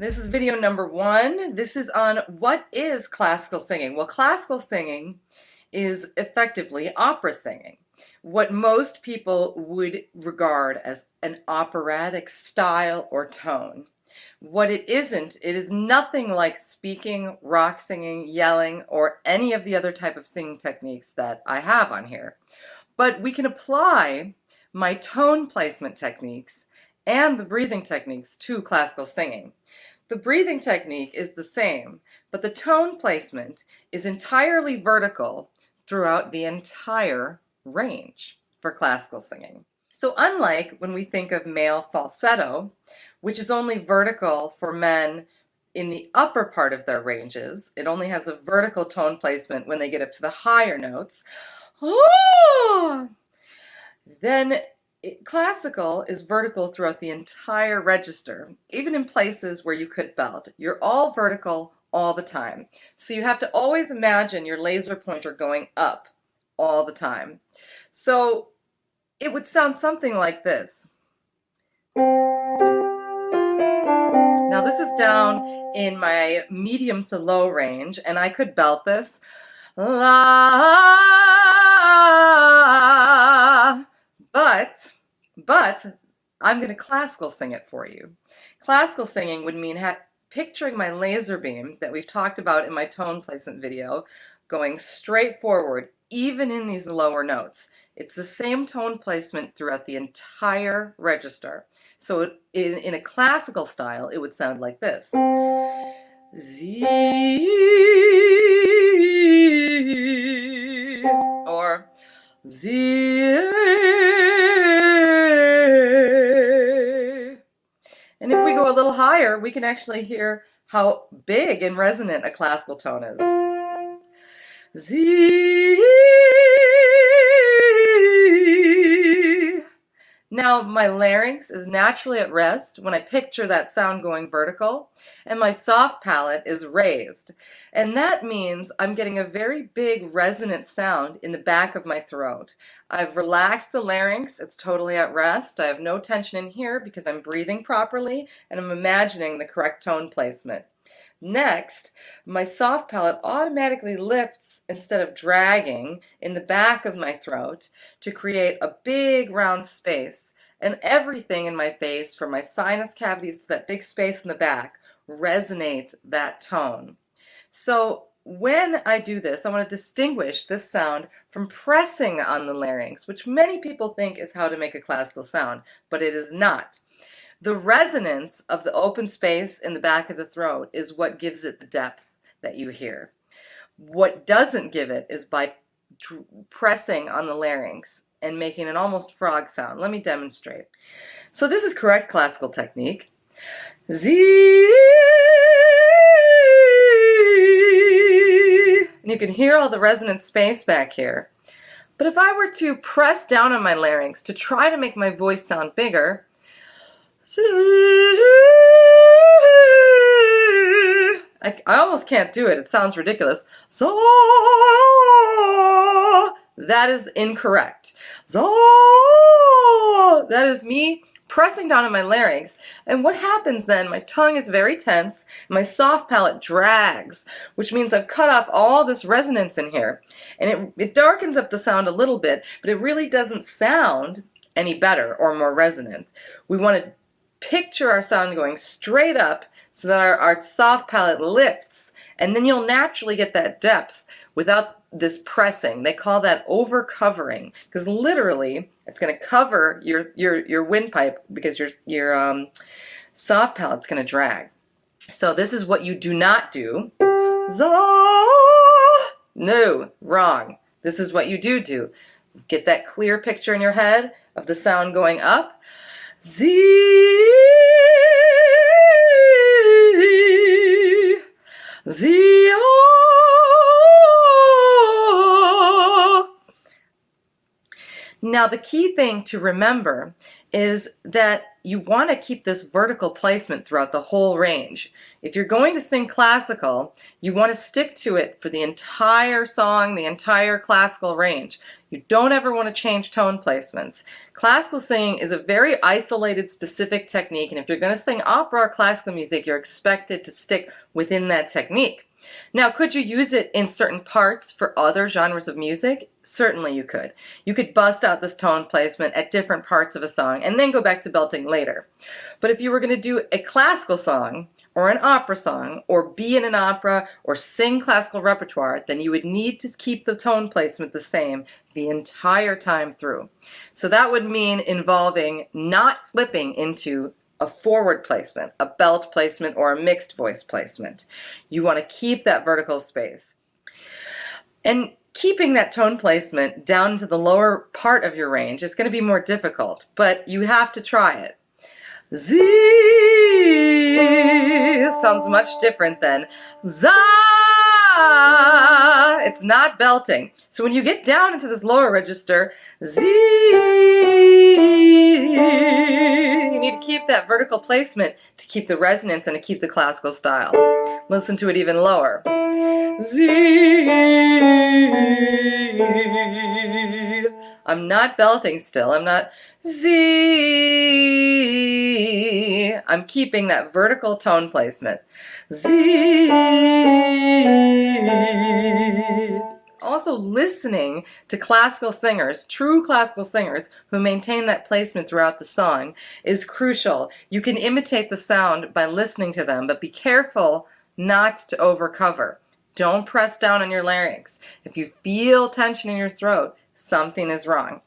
This is video number 1. This is on what is classical singing. Well, classical singing is effectively opera singing, what most people would regard as an operatic style or tone. What it isn't, it is nothing like speaking, rock singing, yelling, or any of the other type of singing techniques that I have on here. But we can apply my tone placement techniques and the breathing techniques to classical singing. The breathing technique is the same, but the tone placement is entirely vertical throughout the entire range for classical singing. So unlike when we think of male falsetto, which is only vertical for men in the upper part of their ranges, it only has a vertical tone placement when they get up to the higher notes, then classical is vertical throughout the entire register, even in places where you could belt. You're all vertical all the time. So you have to always imagine your laser pointer going up all the time. So it would sound something like this. Now this is down in my medium to low range, and I could belt this. But I'm going to classical sing it for you. Classical singing would mean picturing my laser beam that we've talked about in my tone placement video going straight forward, even in these lower notes. It's the same tone placement throughout the entire register. So in a classical style, it would sound like this. Z, or Z. And if we go a little higher, we can actually hear how big and resonant a classical tone is. Z. Now my larynx is naturally at rest when I picture that sound going vertical, and my soft palate is raised. And that means I'm getting a very big resonant sound in the back of my throat. I've relaxed the larynx, it's totally at rest. I have no tension in here because I'm breathing properly and I'm imagining the correct tone placement. Next, my soft palate automatically lifts instead of dragging in the back of my throat to create a big round space, and everything in my face, from my sinus cavities to that big space in the back, resonate that tone. So when I do this, I want to distinguish this sound from pressing on the larynx, which many people think is how to make a classical sound, but it is not. The resonance of the open space in the back of the throat is what gives it the depth that you hear. What doesn't give it is by pressing on the larynx and making an almost frog sound. Let me demonstrate. So this is correct classical technique. Z. And you can hear all the resonant space back here. But if I were to press down on my larynx to try to make my voice sound bigger, I almost can't do it. It sounds ridiculous. So that is incorrect. So that is me pressing down on my larynx. And what happens then? My tongue is very tense. My soft palate drags, which means I've cut off all this resonance in here. And it darkens up the sound a little bit, but it really doesn't sound any better or more resonant. We want to picture our sound going straight up so that our soft palate lifts, and then you'll naturally get that depth without this pressing. They call that over covering, because literally it's going to cover your windpipe because your soft palate's going to drag. So this is what you do not do. No, wrong. This is what you do. Get that clear picture in your head of the sound going up. Z. Z. Now the key thing to remember is that you want to keep this vertical placement throughout the whole range. If you're going to sing classical, you want to stick to it for the entire song, the entire classical range. You don't ever want to change tone placements. Classical singing is a very isolated, specific technique, and if you're going to sing opera or classical music, you're expected to stick within that technique. Now, could you use it in certain parts for other genres of music? Certainly you could. You could bust out this tone placement at different parts of a song and then go back to belting later. But if you were going to do a classical song or an opera song or be in an opera or sing classical repertoire, then you would need to keep the tone placement the same the entire time through. So that would mean involving not flipping into a forward placement, a belt placement, or a mixed voice placement. You want to keep that vertical space. And keeping that tone placement down to the lower part of your range is going to be more difficult, but you have to try it. Z sounds much different than za. It's not belting. So when you get down into this lower register, Z, you need to keep that vertical placement to keep the resonance and to keep the classical style. Listen to it even lower. Z. I'm not belting still. I'm not Z. I'm keeping that vertical tone placement. Z. Also listening to classical singers, true classical singers who maintain that placement throughout the song is crucial. You can imitate the sound by listening to them, but be careful not to overcover. Don't press down on your larynx. If you feel tension in your throat, something is wrong.